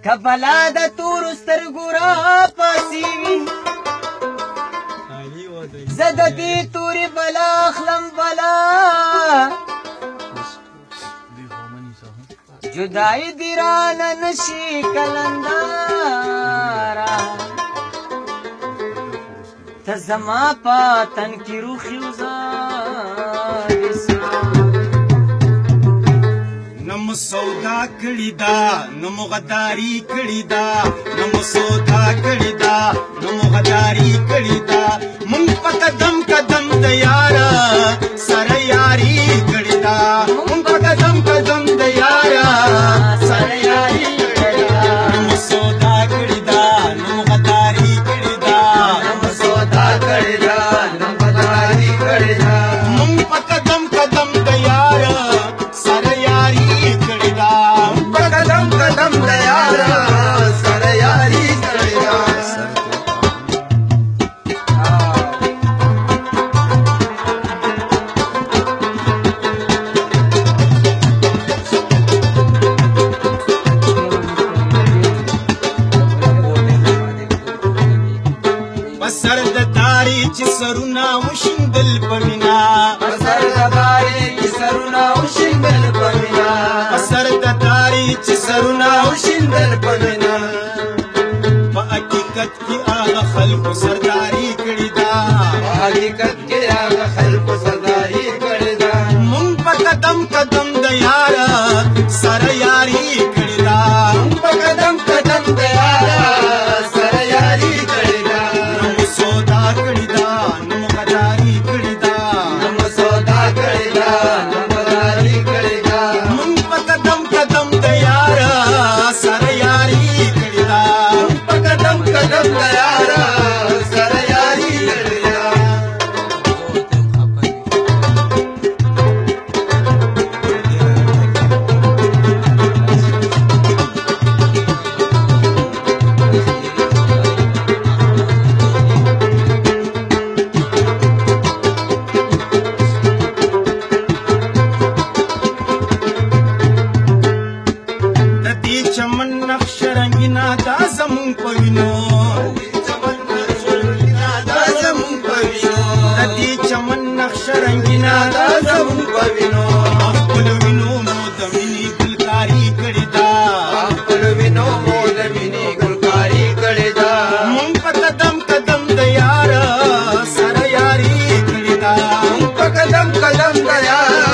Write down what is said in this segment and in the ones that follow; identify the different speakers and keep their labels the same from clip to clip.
Speaker 1: کبلا د تور سترګو را پاسې وي زه د دې تورې بلا اخلم بلا جدایي دې رانه نشي کلنداره ته زما په تن کې روخي
Speaker 2: نمو سودا کړی دا نمو غداری کړی دا نمو سودا کړی دا نمو غداری کړی دا مونږ په قدم قدم د یارا سره یاري کړی دا مونږ په قدم قدم د یارا سره یاري کړی دا نمو سودا کړی دا نمو غداری کړی دا
Speaker 1: نمو سودا کړی دا نمو غداری کړی دا
Speaker 2: مونږ په قدم قدم د یارا سره یاري
Speaker 1: قدم قدم د یارا سره یاري کړی دا
Speaker 2: بسر د داري چې سرونه وشیندل پمینا
Speaker 1: بسر د داري چې سرونه وشیندل پمینا
Speaker 2: بسر د داري چې سرونه
Speaker 1: وشیندل پمینا
Speaker 2: په حقیقت کې هغه خلکو سرداري کړی دا
Speaker 1: په حقیقت کې هغه خلکو سرداري کړی دا
Speaker 2: مونږ په قدم قدم د یارا سره یاري کړی دا
Speaker 1: مونږ په قدم قدم د یارا سره یاري کړی دا
Speaker 2: نمو سودا کړی دا نمو غداري کړی دا
Speaker 1: نمو سودا کړی دا نمو غداري کړی دا
Speaker 2: مونږ په قدم قدم د یارا سره یاري کړی دا
Speaker 1: په قدم قدم د یارا سره یاري کړی دا
Speaker 2: چمن نقش رنگینا دا زمون پوینو
Speaker 1: چمن نقش رنگینا دا زمون پوینو
Speaker 2: ردی چمن نقش رنگینا
Speaker 1: دا زمون پوینو
Speaker 2: خپل وینو مو د مینې ګلکاري کړی دا
Speaker 1: خپل وینو مو د مینې ګلکاري کړی دا
Speaker 2: مونږ په قدم قدم د یارا سره یاري کړی دا
Speaker 1: مونږ په قدم قدم د یارا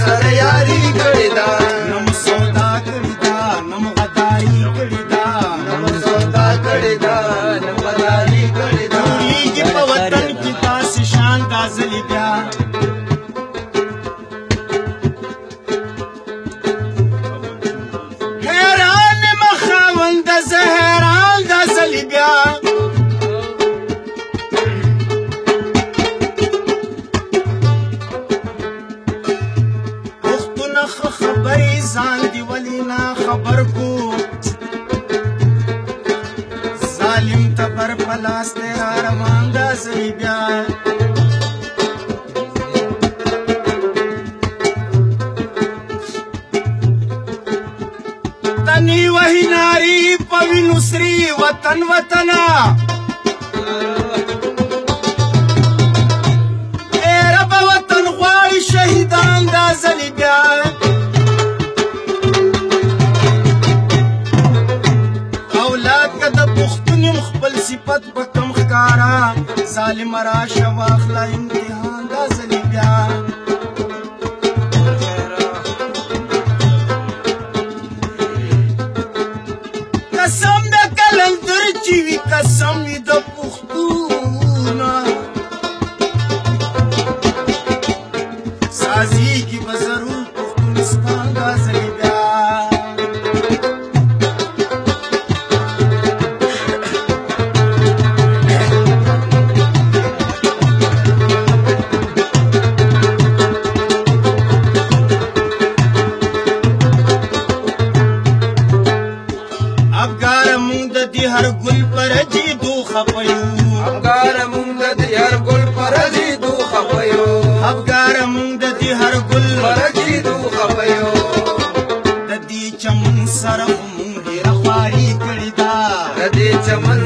Speaker 1: سره یاري کړی دا
Speaker 2: نمو سودا کړی دا نمو غداري کړی دا
Speaker 1: نمو سودا کړی دا نمو غداري کړی دا
Speaker 2: جوړیږي په وطن کې داسې شان غازلي بیا حیران مخاوند زهران غازلي بیا پښتونه خبرې ځان دی ولې نه خبر کو ظالم تبر پلاس تیرا روان غازلي بیا تنی وحی ناری پوی نسری وطن وطنا اے رب وطن غواړي شهیدان غازلي بیا اولاد که د پښتون خپل صفت په کم ښکارا ظالم راشه واخله امتحان غازلي بیا قسم د کلندر چې وي قسم وي د پښتون سازیږي به ضرور پښتونستان غازلي بیا افګار مونږ د دې هر ګل پر جیدو خپیو
Speaker 1: افګار مونږ د هر ګل پر جیدو خپیو
Speaker 2: افګار مونږ د دې هر هر ګل
Speaker 1: مرچیدو خپیو
Speaker 2: د دې چمن سره مونږ ډېره خواري کړې ده
Speaker 1: د دې چمن